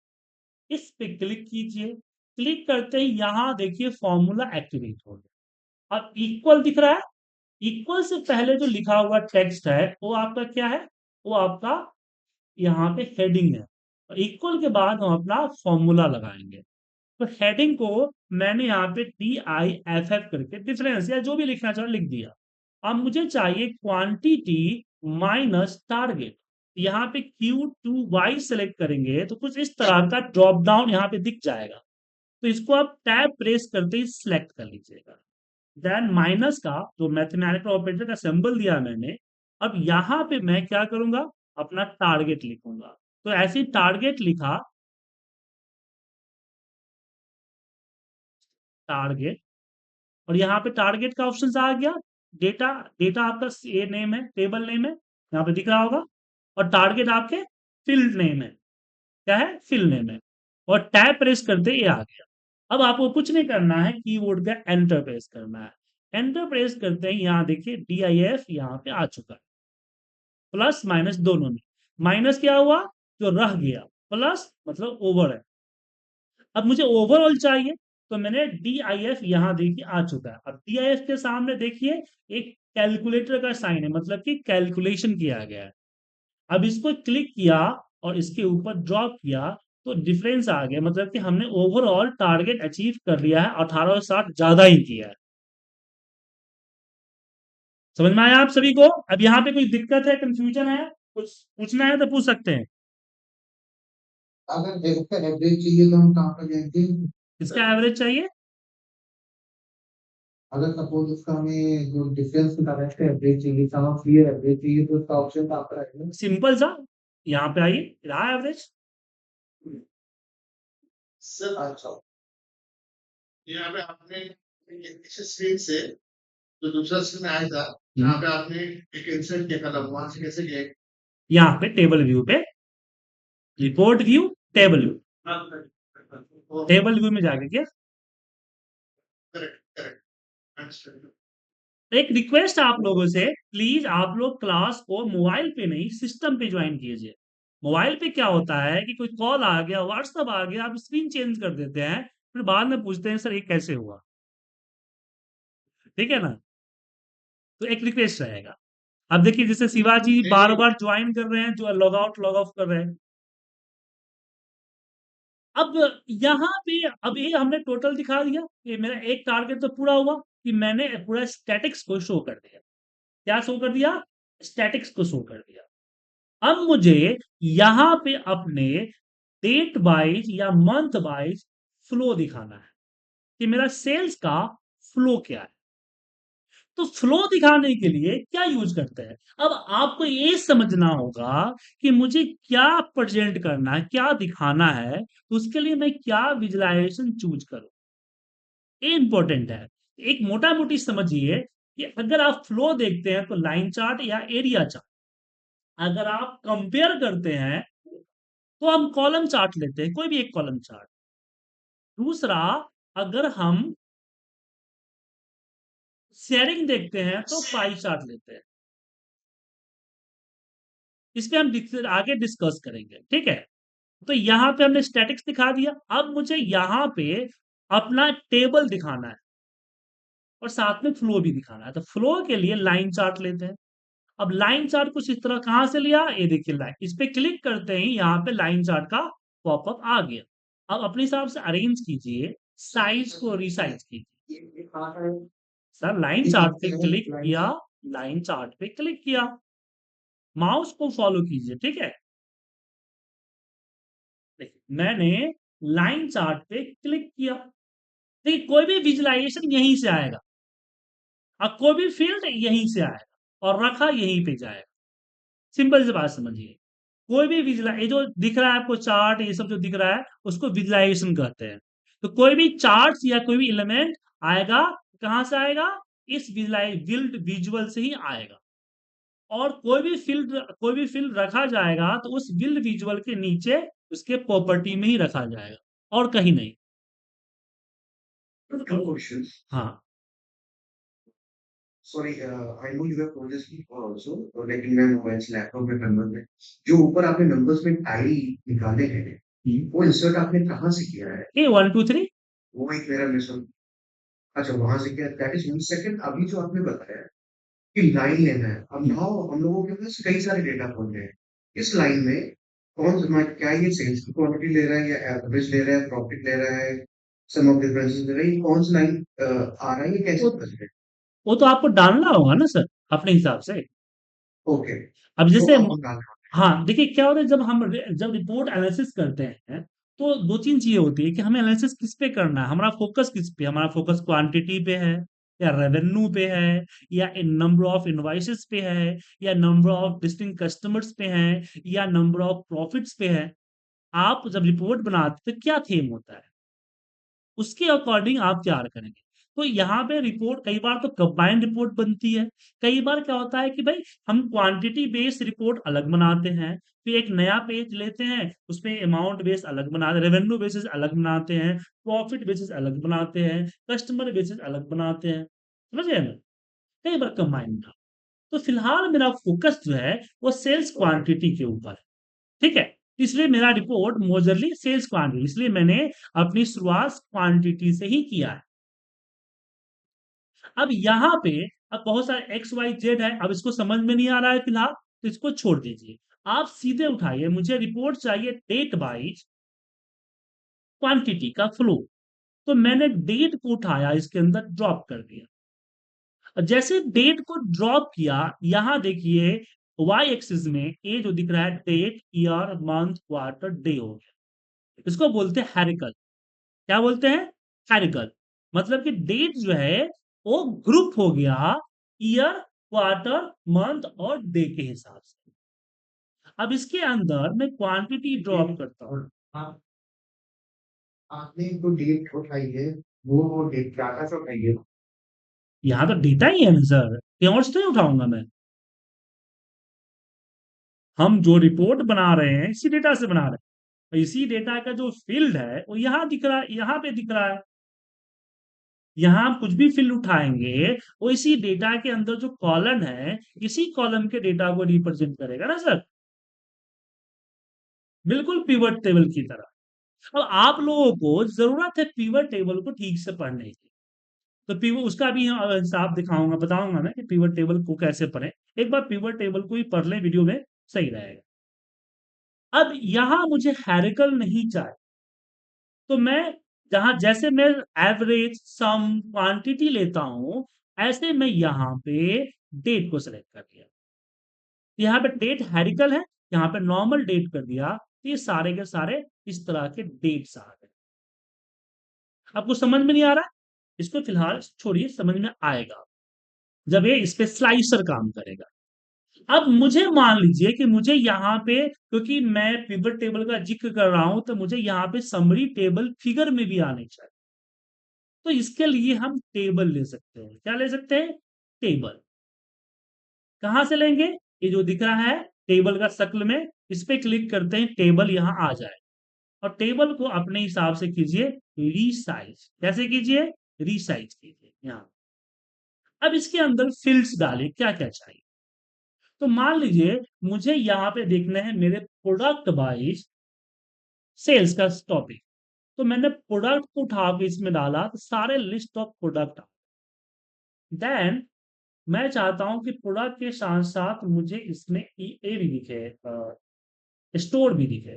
इस पे क्लिक कीजिए। क्लिक करते ही यहां देखिए फॉर्मूला एक्टिवेट हो गया। अब इक्वल दिख रहा है, इक्वल से पहले जो लिखा हुआ टेक्स्ट है वो आपका क्या है? वो आपका यहाँ पे हेडिंग है, और इक्वल के बाद हम अपना फॉर्मूला लगाएंगे। तो हेडिंग को मैंने यहाँ पे DIFF करके डिफरेंस या जो भी लिखना चाहो लिख दिया। अब मुझे चाहिए क्वांटिटी माइनस टारगेट। यहाँ पे Q2Y सेलेक्ट करेंगे तो कुछ इस तरह का ड्रॉप डाउन यहाँ पे दिख जाएगा। तो इसको आप टैब प्रेस करते ही सिलेक्ट कर लीजिएगा। देन माइनस का जो मैथमेटिकल ऑपरेटर का सिंबल दिया मैंने, अब यहां पे मैं क्या करूंगा? अपना टारगेट लिखूंगा। तो ऐसे ही टारगेट लिखा, टारगेट, और यहाँ पे टारगेट का ऑप्शन आ गया। डेटा, डेटा आपका ये नेम है, टेबल नेम है, यहाँ पे दिख रहा होगा। और टारगेट आपके फील्ड नेम है, क्या है? फील्ड नेम है। और टैब प्रेस करते ये आ गया। अब आपको कुछ नहीं करना है, कीबोर्ड का एंटर प्रेस करना है। एंटर प्रेस करते ही यहाँ देखिए DIF यहाँ पे आ चुका है, प्लस माइनस दोनों में। माइनस क्या हुआ? जो रह गया, प्लस मतलब ओवर है। अब मुझे ओवरऑल चाहिए, तो मैंने DIF यहाँ देखिए आ चुका है। अब DIF के सामने देखिए एक कैलकुलेटर का साइन है, मतलब कि कैलकुलेशन किया गया है। अब इसको क्लिक किया और इसके ऊपर ड्रॉप किया, तो डिफरेंस आ गया, मतलब कि हमने ओवरऑल टारगेट अचीव कर लिया है, 1860 ज्यादा ही किया है। समझ में आया आप सभी को? अब यहाँ पे कोई दिक्कत है, कंफ्यूजन है, कुछ पूछना है तो पूछ सकते हैं। अगर इसका एवरेज चाहिए तो हम कहाँ पर जाएंगे? इसका एवरेज चाहिए? अगर सपोज उसका हमें जो डिफरेंस निकालना है इसका एवरेज चाहिए, सम ऑफ क्लियर एवरेज चाहिए, तो उसका ऑप्शन कहाँ पर आएगा? सिंपल सा, यहाँ पे आइए, रहा एवरेज। सर अच्छा, यहाँ पे आपने इस स्क्रीन से जो दूसरा स्क्रीन आया था, यहाँ पे आपने एक इंसर्ट किया था, वहां से कैसे किया? यहाँ पे टेबल व्यू पे, report view, table view, table view में जाके क्या, करेक्ट करेक्ट। एक रिक्वेस्ट आप लोगों से, प्लीज आप लोग क्लास को मोबाइल पे नहीं सिस्टम पे ज्वाइन कीजिए। मोबाइल पे क्या होता है कि कोई कॉल आ गया, व्हाट्सअप आ गया, आप स्क्रीन चेंज कर देते हैं, फिर बाद में पूछते हैं सर ये कैसे हुआ। ठीक है ना? तो एक रिक्वेस्ट रहेगा। अब देखिए जैसे शिवाजी बार बार ज्वाइन कर रहे हैं, जो लॉग आउट लॉग ऑफ कर रहे हैं। अब यहाँ पे, अब ये हमने टोटल दिखा दिया, ये मेरा एक टारगेट तो पूरा हुआ कि मैंने पूरा स्टैटिक्स को शो कर दिया। क्या शो कर दिया? स्टैटिक्स को शो कर दिया। अब मुझे यहां पे अपने डेट वाइज या मंथ वाइज फ्लो दिखाना है कि मेरा सेल्स का फ्लो क्या है। तो फ्लो दिखाने के लिए क्या यूज करते हैं? अब आपको ये समझना होगा कि मुझे क्या प्रेजेंट करना है, क्या दिखाना है, तो उसके लिए मैं क्या विजुअलाइजेशन चूज करूं, ये इंपॉर्टेंट है। एक मोटा मोटी समझिए कि अगर आप फ्लो देखते हैं तो लाइन चार्ट या एरिया चार्ट, अगर आप कंपेयर करते हैं तो हम कॉलम चार्ट लेते हैं, कोई भी एक कॉलम चार्ट। दूसरा, अगर हम शेयरिंग देखते हैं तो पाई चार्ट लेते हैं। इस पे हम आगे डिस्कस करेंगे, ठीक है। तो यहाँ पे हमने स्टैटिक्स दिखा दिया। अब मुझे यहाँ पे अपना टेबल दिखाना है और साथ में फ्लो भी दिखाना है। तो फ्लो के लिए लाइन चार्ट लेते हैं। अब लाइन चार्ट कुछ इस तरह कहां से लिया, ये देखिए लाइन, इस पे क्लिक करते ही यहाँ पे लाइन चार्ट का पॉपअप आ गया। अब अपने हिसाब से अरेंज कीजिए, साइज को रिसाइज कीजिए। सर लाइन चार्ट पे क्लिक किया, लाइन चार्ट पे क्लिक किया, माउस को फॉलो कीजिए, ठीक है। देखिए मैंने लाइन चार्ट पे क्लिक किया। देखिए कोई भी विजुलाइजेशन यहीं से आएगा, अब कोई भी फील्ड यहीं से आएगा और रखा यहीं पे जाएगा। सिंपल सी बात समझिए। कोई भी विजुअलाइज, ये जो दिख रहा है आपको चार्ट, ये सब जो दिख रहा है उसको विजुअलाइजेशन कहते हैं। तो कोई भी चार्ट या कोई भी एलिमेंट आएगा, कहां से आएगा, इस विजुअल विजुअल से ही आएगा। और कोई भी फील्ड रखा जाएगा तो उस विल विजुअल के नीचे उसके प्रॉपर्टी में ही रखा जाएगा और कहीं नहीं। क्वेश्चन। हाँ, sorry, I know you have told this before also, लेकिन मैं मोबाइल से लैपटॉप में कन्वर्ट में जो ऊपर आपने नंबर्स में टाई निकाले हैं, वो इंसर्ट आपने कहाँ से किया है? ये 1 2 3। वो एक मेरा मिशन। अच्छा, वहां से किया, दैट इज वन सेकंड। अभी जो आपने बताया कि लाइन लेना है, अब नाउ हम लोगों के पास कई सारे डेटा पॉइंट है। इस लाइन में क्या ये सेल्स की क्वांटिटी ले रहा है या एवरेज ले रहा है, प्रॉफिट ले रहा है, सम ऑफ डिफरेंसेस ले रहा है, ये कौन सी लाइन आ रहा है, ये कैसे वो समझ रहे हैं? वो तो आपको डालना होगा ना सर, अपने हिसाब से। ओके, अब तो जैसे, अब हम डाल रहे हाँ देखिए क्या होता है, जब रिपोर्ट एनालिसिस करते हैं तो दो तीन चीजें होती है कि हमें एनालिसिस किस पे करना है, हमारा फोकस किस पे, हमारा फोकस क्वांटिटी पे है या रेवेन्यू पे है या नंबर ऑफ इनवॉइसेस पे है या नंबर ऑफ डिस्टिंक्ट कस्टमर्स पे है या नंबर ऑफ प्रॉफिट्स पे है। आप जब रिपोर्ट बनाते तो क्या थीम होता है, उसके अकॉर्डिंग आप तैयार करेंगे। तो यहाँ पे रिपोर्ट कई बार तो कंबाइंड रिपोर्ट बनती है। कई बार क्या होता है कि भाई हम क्वांटिटी बेस्ड रिपोर्ट अलग बनाते हैं, फिर एक नया पेज लेते हैं उसमें अमाउंट बेस्ड अलग बनाते, रेवेन्यू बेसिस अलग बनाते हैं, प्रॉफिट बेसिस अलग बनाते हैं, कस्टमर बेसिस अलग बनाते हैं, समझ गए ना। कई बार कंबाइंड था। तो फिलहाल मेरा फोकस जो है वो सेल्स क्वांटिटी के ऊपर है, ठीक है। इसलिए मेरा रिपोर्ट मोजरली सेल्स क्वांटिटी, इसलिए मैंने अपनी शुरुआत क्वांटिटी से ही किया है। अब यहाँ पे अब बहुत सारे एक्स वाई जेड है, अब इसको समझ में नहीं आ रहा है फिलहाल तो इसको छोड़ दीजिए। आप सीधे उठाइए, मुझे रिपोर्ट चाहिए डेट वाइज क्वांटिटी का फ्लो। तो मैंने डेट को उठाया, इसके अंदर ड्रॉप कर दिया। और जैसे डेट को ड्रॉप किया, यहां देखिए वाई एक्सिस में ये जो दिख रहा है date, year, month, quarter, day हो गया। इसको बोलते हैं हैरिकल। क्या बोलते हैं, हैरिकल। मतलब कि डेट जो है वो ग्रुप हो गया ईयर, क्वार्टर, मंथ और डे के हिसाब से। अब इसके अंदर मैं क्वांटिटी ड्रॉप करता हूं। हैं। आपने जो डेट उठाई है, वो डेट डाटा से उठाई है। यहां तो डेटा ही है ना सर, कहीं और से तो नहीं उठाऊंगा मैं। हम जो रिपोर्ट बना रहे हैं इसी डेटा से बना रहे हैं, और इसी डेटा का जो फील्ड है वो यहाँ दिख रहा है, यहाँ पे दिख रहा है। यहाँ हम कुछ भी फील्ड उठाएंगे वो इसी डेटा के अंदर जो कॉलम है, इसी कॉलम के डेटा को रिप्रेजेंट करेगा ना सर, बिल्कुल पिवट टेबल की तरह। अब आप लोगों को जरूरत है पिवट टेबल को ठीक से पढ़ने की। तो पिवट उसका भी हिसाब दिखाऊंगा, बताऊंगा ना कि पिवट टेबल को कैसे पढ़े। एक बार पिवट टेबल को ही पढ़ लें वीडियो में, सही रहेगा। अब यहां मुझे हैरिकल नहीं चाहिए, तो मैं जहां जैसे मैं एवरेज, सम, क्वांटिटी लेता हूं, ऐसे मैं यहाँ पे डेट को सेलेक्ट कर लिया। यहाँ पे डेट हैरिकल है, यहाँ पे नॉर्मल डेट कर दिया, तो ये सारे के सारे इस तरह के डेट्स आ गए। आपको समझ में नहीं आ रहा, इसको फिलहाल छोड़िए, समझ में आएगा जब ये इस पे स्लाइसर काम करेगा। अब मुझे मान लीजिए कि मुझे यहाँ पे, क्योंकि मैं पिवट टेबल का जिक्र कर रहा हूं, तो मुझे यहाँ पे समरी टेबल फिगर में भी आने चाहिए। तो इसके लिए हम टेबल ले सकते हैं, क्या ले सकते हैं, टेबल। कहां से लेंगे? ये जो दिख रहा है टेबल का शक्ल में, इस पे क्लिक करते हैं, टेबल यहां आ जाए और टेबल को अपने हिसाब से कीजिए रीसाइज। कैसे कीजिए? रीसाइज कीजिए यहां। अब इसके अंदर फील्ड्स डालिए, क्या क्या चाहिए। तो मान लीजिए मुझे यहाँ पे देखना है मेरे प्रोडक्ट वाइज सेल्स का टॉपिक। तो मैंने प्रोडक्ट को उठा के इसमें डाला तो सारे लिस्ट ऑफ प्रोडक्ट। देन मैं चाहता हूं कि प्रोडक्ट के साथ साथ मुझे इसमें ये भी दिखे, स्टोर भी दिखे।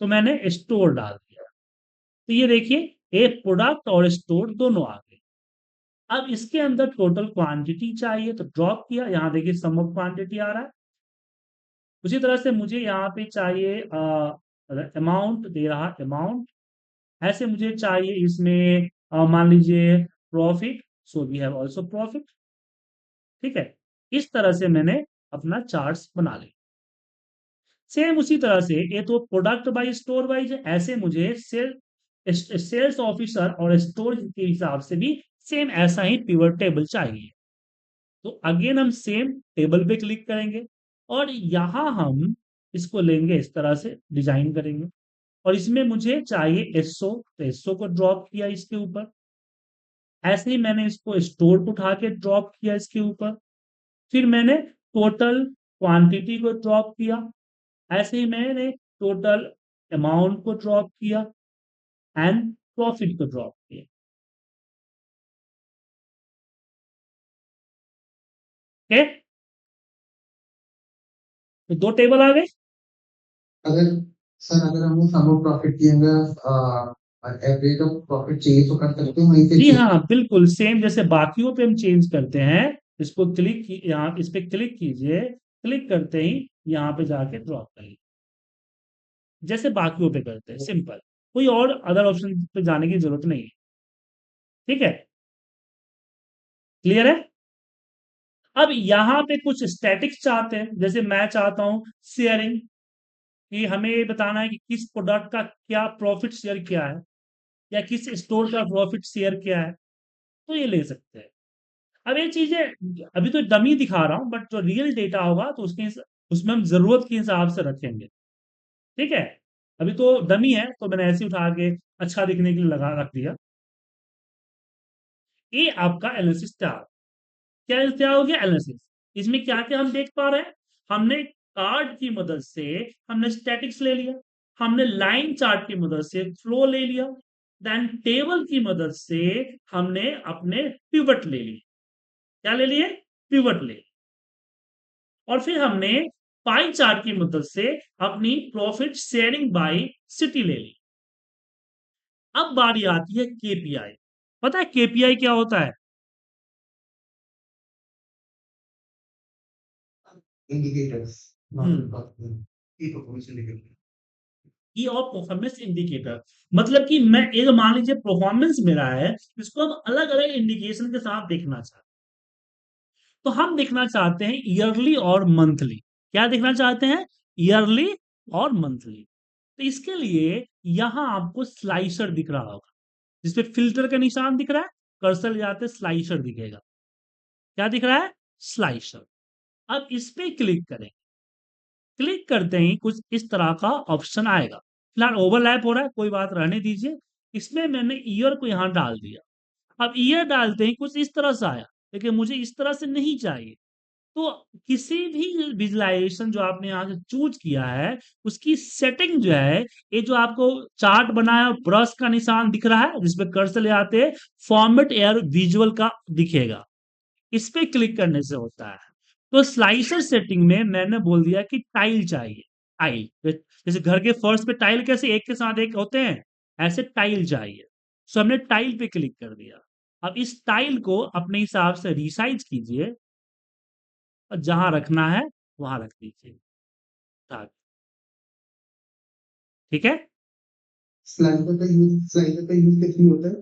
तो मैंने स्टोर डाल दिया। तो ये देखिए एक प्रोडक्ट और स्टोर दोनों आ गए। अब इसके अंदर टोटल क्वांटिटी चाहिए तो ड्रॉप किया, यहाँ देखिए सम ऑफ क्वांटिटी आ रहा है। उसी तरह से मुझे यहाँ पे चाहिए अमाउंट, दे रहा अमाउंट। ऐसे मुझे चाहिए इसमें मान लीजिए profit, so we have also profit. ठीक है, इस तरह से मैंने अपना चार्ट्स बना लिया। सेम उसी तरह से ये तो प्रोडक्ट बाय स्टोर वाइज है, ऐसे मुझे सेल्स ऑफिसर और स्टोर के हिसाब से भी सेम ऐसा ही पिवट टेबल चाहिए। तो अगेन हम सेम टेबल पे क्लिक करेंगे और यहां हम इसको लेंगे, इस तरह से डिजाइन करेंगे और इसमें मुझे चाहिए एसओ, तो एसओ को ड्रॉप किया इसके ऊपर। ऐसे ही मैंने इसको स्टोर को उठा के ड्रॉप किया इसके ऊपर। फिर मैंने टोटल क्वांटिटी को ड्रॉप किया। ऐसे ही मैंने टोटल अमाउंट को ड्रॉप किया एंड प्रॉफिट को ड्रॉप किया। ओके, तो दो टेबल आ गए। अगर अगर हमें सम ऑफ प्रॉफिट की एवरेज ऑफ प्रॉफिट चाहिए तो कर सकते हैं वहीं से जी चेंज। हाँ, बिल्कुल सेम जैसे बाकियों पे हम चेंज करते हैं। इसको क्लिक की, यहाँ इस पे क्लिक कीजिए, क्लिक करते ही यहाँ पे जाके ड्रॉप करिए, जैसे बाकियों पे करते हैं, सिंपल। कोई और अदर ऑप्शन पे जाने की जरूरत नहीं है। ठीक है, क्लियर है। अब यहाँ पे कुछ स्टैटिक्स चाहते हैं, जैसे मैं चाहता हूं शेयरिंग, कि हमें ये बताना है कि किस प्रोडक्ट का क्या प्रॉफिट शेयर क्या है या किस स्टोर का प्रॉफिट शेयर क्या है, तो ये ले सकते हैं। अब ये चीजें अभी तो डमी दिखा रहा हूं, बट जो रियल डेटा होगा तो उसमें हम जरूरत के हिसाब से रखेंगे। ठीक है, अभी तो डमी है तो मैंने ऐसे ही उठा के अच्छा दिखने के लिए लगा रख दिया। ये आपका एनालिसिस तैयार। क्या हो गया? एनालिसिस। इसमें क्या क्या हम देख पा रहे हैं? हमने कार्ड की मदद से हमने स्टैटिक्स ले लिया, हमने लाइन चार्ट की मदद से फ्लो ले लिया, देन टेबल की मदद से हमने अपने पिवट ले लिए। क्या ले लिए? पिवट ले लिए। और फिर हमने पाई चार्ट की मदद से अपनी प्रॉफिट शेयरिंग बाय सिटी ले ली। अब बारी आती है केपीआई। पता है केपीआई क्या होता है? इंडिकेटर्स, हम्म, की परफॉर्मेंस इंडिकेटर। की और परफॉर्मेंस इंडिकेटर। मतलब कि मैं एक मान लीजिए परफॉर्मेंस मेरा है, इसको हम अलग अलग इंडिकेशन के साथ देखना चाहते हैं। तो हम देखना चाहते हैं ईयरली और मंथली। क्या देखना चाहते हैं? ईयरली और मंथली। तो इसके लिए यहां आपको स्लाइसर दिख रहा होगा, जिसपे फिल्टर का निशान दिख रहा है, कर्सर ले जाते स्लाइसर दिखेगा। क्या दिख रहा है? स्लाइसर। अब इस पे क्लिक करें, क्लिक करते ही कुछ इस तरह का ऑप्शन आएगा। फिलहाल ओवरलैप हो रहा है, कोई बात रहने दीजिए। इसमें मैंने ईयर को यहां डाल दिया। अब ईयर डालते ही कुछ इस तरह से आया, लेकिन मुझे इस तरह से नहीं चाहिए। तो किसी भी विजुअलाइजेशन जो आपने यहाँ से चूज किया है, उसकी सेटिंग जो है, ये जो आपको चार्ट बनाया ब्रश का निशान दिख रहा है जिसपे कर्सर ले आते हैं, फॉर्मेट एयर विजुअल का दिखेगा, इस पे क्लिक करने से होता है। तो स्लाइसर सेटिंग में मैंने बोल दिया कि टाइल चाहिए। टाइल जैसे घर के फर्श पे टाइल कैसे एक के साथ एक होते हैं, ऐसे टाइल चाहिए। सो हमने टाइल पे क्लिक कर दिया। अब इस टाइल को अपने हिसाब से रिसाइज कीजिए और जहां रखना है वहां रख दीजिए। ठीक है, स्लाइडर का यूज किस लिए होता है?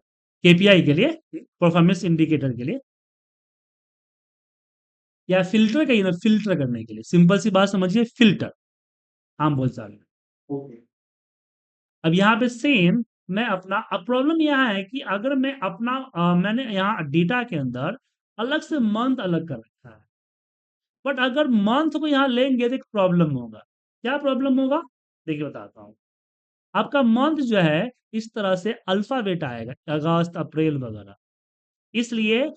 केपीआई के लिए, परफॉर्मेंस इंडिकेटर के लिए, या फिल्टर कहिए ना, फिल्टर करने के लिए। सिंपल सी बात समझिए, फिल्टर आम बोलचाल में। ओके। अब यहाँ पे सेम मैं अपना, अब प्रॉब्लम यहाँ है कि अगर मैं अपना मैंने यहाँ डेटा के अंदर अलग से मंथ अलग कर रखा है। बट अगर मंथ को यहाँ लेंगे तो एक प्रॉब्लम होगा। क्या प्रॉब्लम होगा? देखिए बताता हूँ। आपका मंथ जो है इस तरह से अल्फाबेट आएगा, अगस्त, अप्रैल वगैरह। इसलिए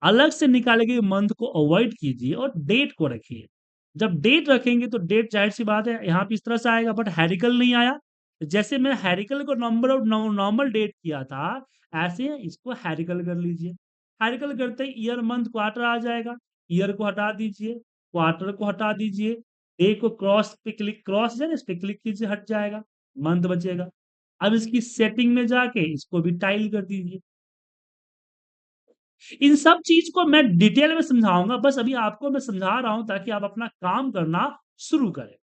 अलग से निकाले गए मंथ को अवॉइड कीजिए और डेट को रखिए। जब डेट रखेंगे तो डेट जाहिर सी बात है यहाँ पे इस तरह से आएगा, बट हेरिकल नहीं आया। जैसे मैं हेरिकल को नंबर और नॉर्मल डेट किया था, ऐसे इसको हेरिकल कर लीजिए। हेरिकल करते ही ईयर मंथ क्वार्टर आ जाएगा। ईयर को हटा दीजिए, क्वार्टर को हटा दीजिए, डे को क्रॉस पे क्लिक, क्रॉस है ना, इस पे क्लिक कीजिए, हट जाएगा, मंथ बचेगा। अब इसकी सेटिंग में जाके इसको भी टाइल कर दीजिए। इन सब चीज को मैं डिटेल में समझाऊंगा, बस अभी आपको मैं समझा रहा हूं ताकि आप अपना काम करना शुरू करें।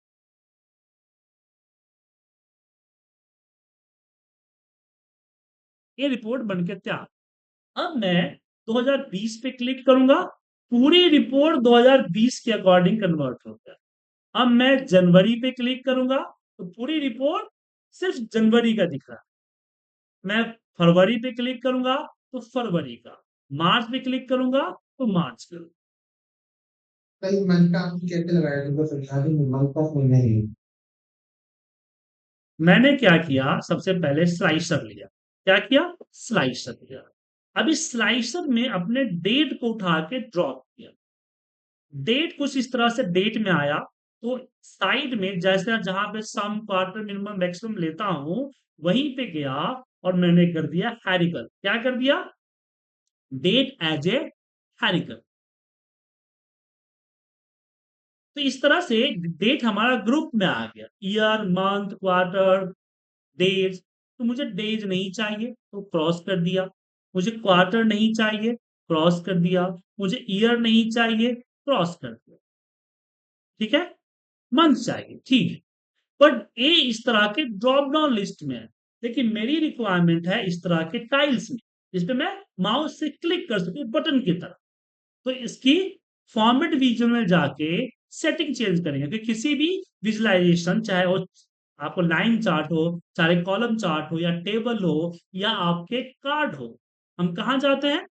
ये रिपोर्ट बनके तैयार। अब मैं 2020 पे क्लिक करूंगा, पूरी रिपोर्ट 2020 के अकॉर्डिंग कन्वर्ट हो गया। अब मैं जनवरी पे क्लिक करूंगा तो पूरी रिपोर्ट सिर्फ जनवरी का दिख रहा है। मैं फरवरी पे क्लिक करूंगा तो फरवरी का, मार्च पे क्लिक करूंगा तो मार्च का। कई मंथ का आपने कैसे लगाया, तुमको समझा दूं, मंथ ऑफ महीने ही। मैंने क्या किया, सबसे पहले स्लाइसर लिया। क्या किया? स्लाइसर लिया। अब इस स्लाइसर में अपने डेट को उठा के ड्रॉप किया। डेट कुछ इस तरह से डेट में आया, तो साइड में जैसे जहां पे सम, क्वार्टर, मिनिमम, मैक्सिमम लेता हूं, वहीं पे गया और मैंने कर दिया हैरिकल। क्या कर दिया? डेट एज ए हैरिकल। तो इस तरह से डेट हमारा ग्रुप में आ गया, ईयर, मंथ, क्वार्टर, डेज। तो मुझे डेज नहीं चाहिए तो क्रॉस कर दिया। मुझे क्वार्टर नहीं चाहिए, क्रॉस कर दिया। मुझे ईयर नहीं चाहिए, क्रॉस कर दिया। ठीक है? मंथ चाहिए, ठीक है। बट ये इस तरह के ड्रॉप डाउन लिस्ट में है, लेकिन मेरी रिक्वायरमेंट है इस तरह के टाइल्स में, जिसपे मैं माउस से क्लिक कर सकूं बटन की तरह। तो इसकी फॉर्मेट विजन में जाके सेटिंग चेंज करेंगे कि किसी भी विजुअलाइजेशन, चाहे वो आपको लाइन चार्ट हो, चाहे कॉलम चार्ट हो, या टेबल हो, या आपके कार्ड हो, हम कहाँ जाते हैं?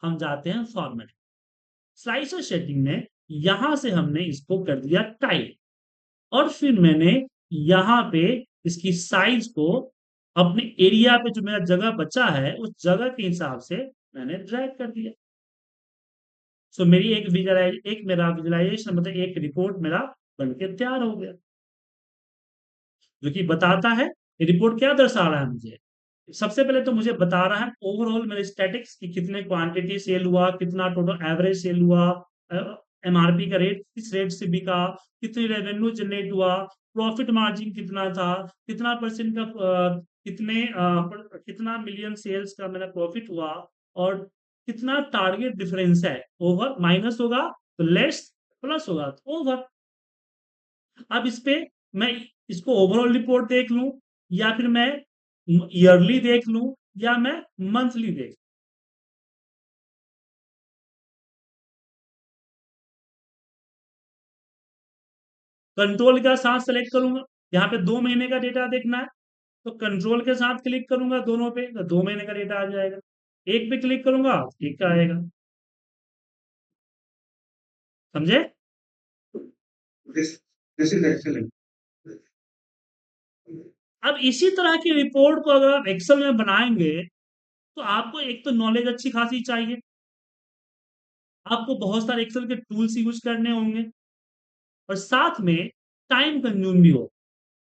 हम जाते हैं फॉर्मेट। स्लाइसर सेटिंग में यहां से हमने इसको कर दिया टाइप, और फिर मैंने यहां पे इसकी साइज को अपने एरिया पे जो मेरा जगह बचा है उस जगह के हिसाब से मैंने ड्रैग कर दिया। सो मेरी एक मेरा विजुअलाइजेशन, मतलब एक रिपोर्ट मेरा बनके तैयार हो गया, जो कि बताता है ये रिपोर्ट क्या दर्शा रहा है मुझे। सबसे पहले तो मुझे बता रहा है ओवरऑल मेरे स्टैटिक्स की, कितने क्वांटिटी सेल हुआ, कितना टोटल एवरेज सेल हुआ, एमआरपी का रेट किस रेट से बिका, कितनी रेवेन्यू जनरेट हुआ, प्रॉफिट मार्जिन कितना था, कितना परसेंट का कितना मिलियन सेल्स का मेरा प्रॉफिट हुआ, और कितना टारगेट डिफरेंस है, ओवर माइनस होगा तो लेस, प्लस होगा तो ओवर। अब इस पे मैं इसको ओवरऑल रिपोर्ट देख लूं, या फिर मैं ईयरली देख लूं, या मैं मंथली देख। कंट्रोल के साथ सेलेक्ट करूंगा, यहाँ पे 2 महीने का डेटा देखना है, तो कंट्रोल के साथ क्लिक करूंगा दोनों पे तो 2 महीने का डेटा आ जाएगा। एक पे क्लिक करूंगा, एक का आएगा। समझे? This this is excellent. अब इसी तरह की रिपोर्ट को अगर आप एक्सेल में बनाएंगे तो आपको एक तो नॉलेज अच्छी खासी चाहिए, आपको बहुत सारे एक्सेल के टूल्स यूज करने होंगे, और साथ में टाइम कंज्यूम भी हो।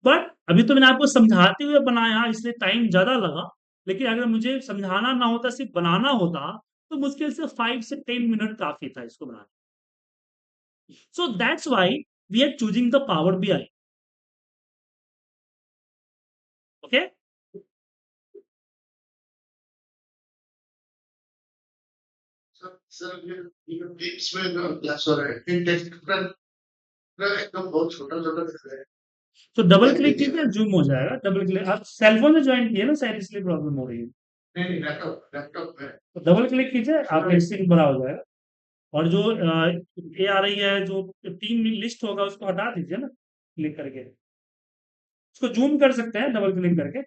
बट अभी तो मैंने आपको समझाते हुए बनाया इसलिए टाइम ज्यादा लगा, लेकिन अगर मुझे समझाना ना होता, सिर्फ बनाना होता, तो मुश्किल से 5 से 10 मिनट काफी था इसको बनाना। So that's why we are choosing the Power BI. Okay. Sir ये टिप्स में ना क्लास हो रहा है, इन टेक्स्ट पूरा एकदम बहुत छोटा-छोटा दिख रहा है। तो डबल क्या क्लिक कीजिए कीजिए, आप? जूम हो जाएगा। डबल क्लिक, आप सेलफोन से ज्वाइन किए ना शायद, इसलिए प्रॉब्लम हो रही है। नहीं, नहीं, लैपटॉप लैपटॉप में। तो डबल क्लिक कीजिए, आपका स्क्रीन बड़ा हो जाएगा। और जो ये आ रही है, जो टीम लिस्ट होगा उसको हटा दीजिए ना, क्लिक करके। उसको जूम कर सकते हैं डबल क्लिक करके।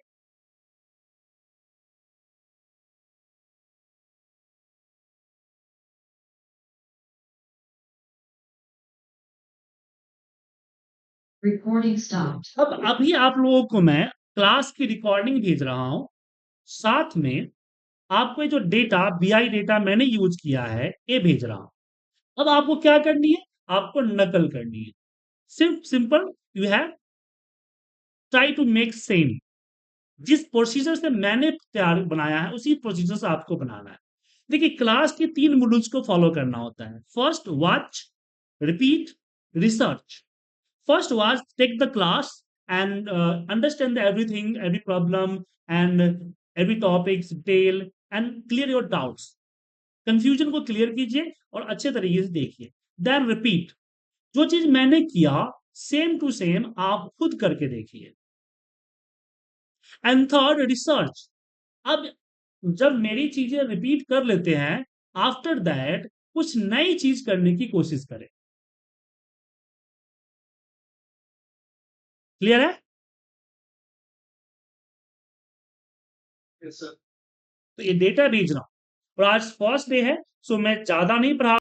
Recording stopped. अब अभी आप लोगों को मैं क्लास की रिकॉर्डिंग भेज रहा हूं, साथ में आपको ये जो डेटा बीआई डेटा मैंने यूज किया है ये भेज रहा हूं। अब आपको क्या करनी है, आपको नकल करनी है। सिर्फ simple you have try to make same. जिस प्रोसीजर से मैंने तैयार बनाया है उसी प्रोसीजर से आपको बनाना है। देखिए क्लास के 3 मॉड्यूल्स को फॉलो करना होता है। First watch, repeat, research. First was take the class and understand everything, every problem and every topics detail and clear your doubts. Confusion को क्लियर कीजिए और अच्छे तरीके से देखिए। देन रिपीट, जो चीज मैंने किया सेम टू सेम आप खुद करके देखिए। And third research. अब जब मेरी चीजें रिपीट कर लेते हैं, आफ्टर दैट कुछ नई चीज करने की कोशिश करें। क्लियर है? Yes sir. तो ये डेटा भेज रहा हूं और आज फर्स्ट डे है, सो मैं ज्यादा नहीं पढ़ा